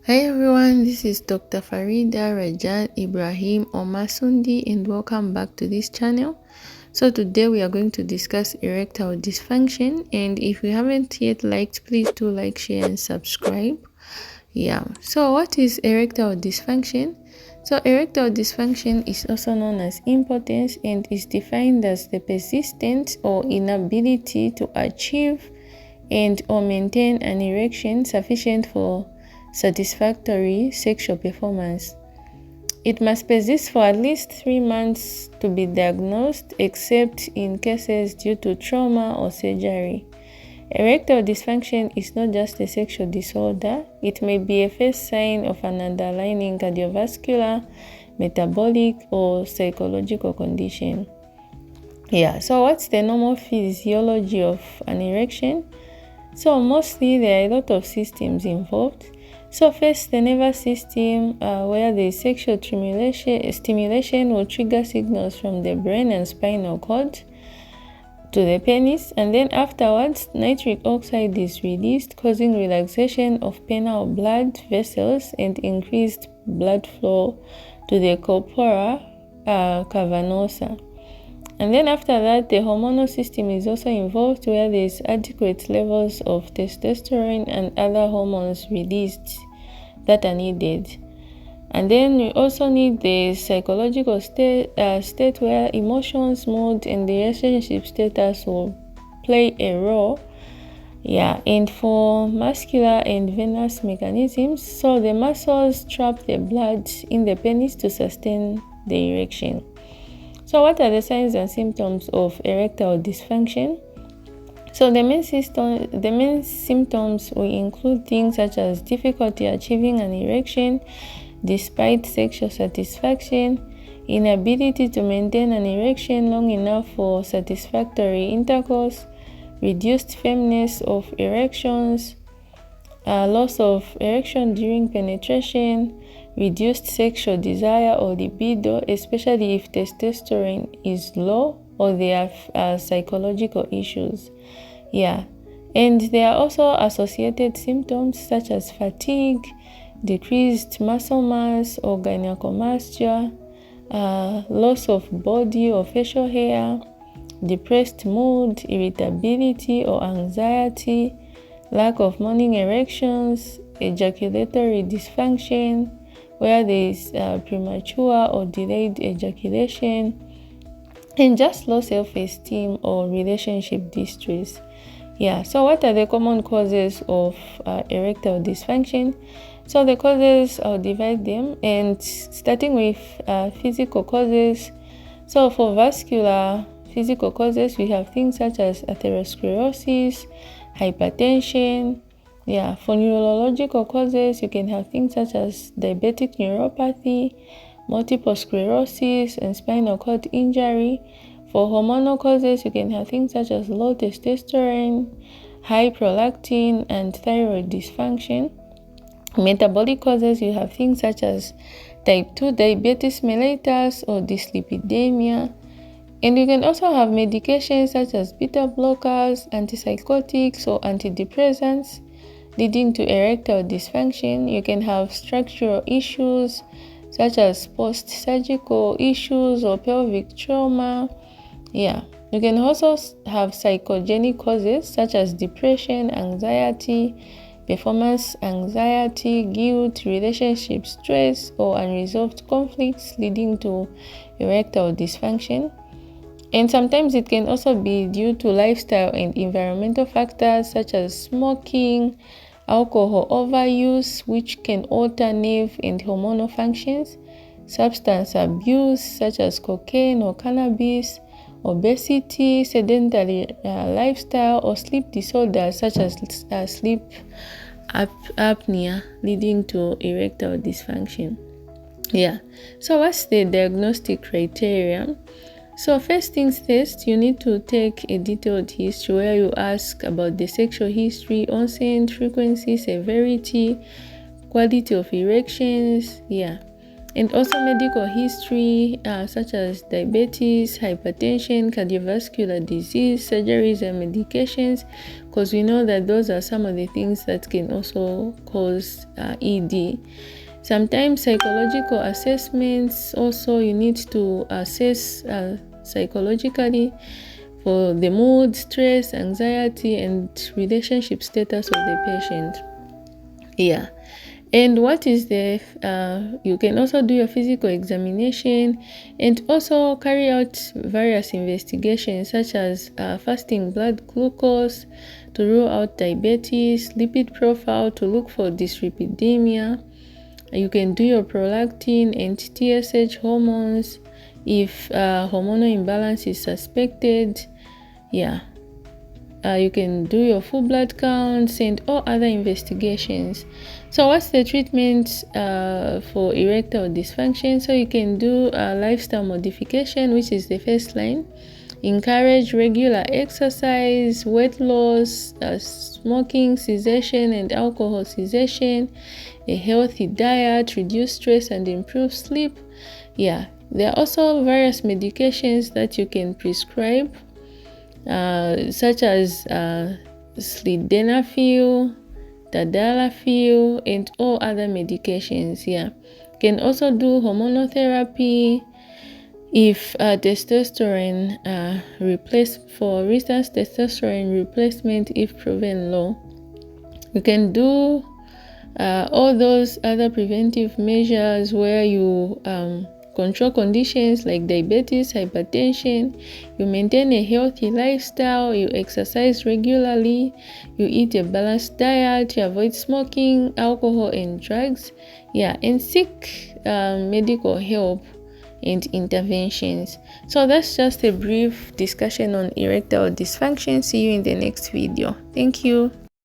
Hi everyone, this is Dr. Farida Rajan Ibrahim Omasundi and welcome back to this channel. So today we are going to discuss erectile dysfunction, and if you haven't yet liked, please do like, share and subscribe. So what is erectile dysfunction? So erectile dysfunction is also known as impotence and is defined as the persistent or inability to achieve and or maintain an erection sufficient for satisfactory sexual performance. It must persist for at least 3 months to be diagnosed, except in cases due to trauma or surgery. Erectile dysfunction is not just a sexual disorder, it may be a first sign of an underlying cardiovascular, metabolic, or psychological condition. So what's the normal physiology of an erection? So mostly there are a lot of systems involved. So first, the nervous system, where the sexual stimulation will trigger signals from the brain and spinal cord to the penis, and then afterwards nitric oxide is released, causing relaxation of penile blood vessels and increased blood flow to the corpora cavernosa. And then after that, the hormonal system is also involved, where there is adequate levels of testosterone and other hormones released that are needed. And then we also need the psychological state where emotions, mood, and the relationship status will play a role. And for muscular and venous mechanisms, so the muscles trap the blood in the penis to sustain the erection. So what are the signs and symptoms of erectile dysfunction? So the main symptoms will include things such as difficulty achieving an erection despite sexual satisfaction, inability to maintain an erection long enough for satisfactory intercourse, reduced firmness of erections, loss of erection during penetration, reduced sexual desire or libido, especially if testosterone is low or there are psychological issues. And there are also associated symptoms such as fatigue, decreased muscle mass or gynecomastia, loss of body or facial hair, depressed mood, irritability or anxiety, lack of morning erections, ejaculatory dysfunction, where there is premature or delayed ejaculation, and just low self-esteem or relationship distress. So what are the common causes of erectile dysfunction? So the causes, I'll divide them, and starting with physical causes. So for vascular physical causes, we have things such as atherosclerosis, hypertension. For neurological causes, you can have things such as diabetic neuropathy, multiple sclerosis, and spinal cord injury. For hormonal causes, you can have things such as low testosterone, high prolactin, and thyroid dysfunction. Metabolic causes, you have things such as type 2 diabetes mellitus or dyslipidemia. And you can also have medications such as beta blockers, antipsychotics, or antidepressants leading to erectile dysfunction. You can have structural issues such as post-surgical issues or pelvic trauma. You can also have psychogenic causes such as depression, anxiety, performance anxiety, guilt, relationship stress, or unresolved conflicts leading to erectile dysfunction. And sometimes it can also be due to lifestyle and environmental factors such as smoking, alcohol overuse, which can alter nerve and hormonal functions, substance abuse such as cocaine or cannabis, obesity, sedentary lifestyle, or sleep disorders such as sleep apnea leading to erectile dysfunction. So what's the diagnostic criteria? So first things first, you need to take a detailed history where you ask about the sexual history, onset, frequency, severity, quality of erections. and also medical history such as diabetes, hypertension, cardiovascular disease, surgeries, and medications, because we know that those are some of the things that can also cause ED. Sometimes psychological assessments also, you need to assess psychologically for the mood, stress, anxiety, and relationship status of the patient. Yeah. And what is the you can also do your physical examination and also carry out various investigations such as fasting blood glucose to rule out diabetes, lipid profile to look for dyslipidemia. You can do your prolactin and TSH hormones if hormonal imbalance is suspected. Yeah. You can do your full blood counts and all other investigations. So what's the treatment for erectile dysfunction? So you can do lifestyle modification, which is the first line. Encourage regular exercise, weight loss, smoking cessation and alcohol cessation, a healthy diet, reduce stress and improve sleep. Yeah, there are also various medications that you can prescribe, such as sildenafil, tadalafil, and all other medications. Yeah, can also do hormonal therapy if testosterone for instance, testosterone replacement if proven low. You can do all those other preventive measures where you control conditions like diabetes, hypertension, you maintain a healthy lifestyle, you exercise regularly, you eat a balanced diet, you avoid smoking, alcohol, and drugs. Yeah, and seek medical help and interventions. So that's just a brief discussion on erectile dysfunction. See you in the next video. Thank you.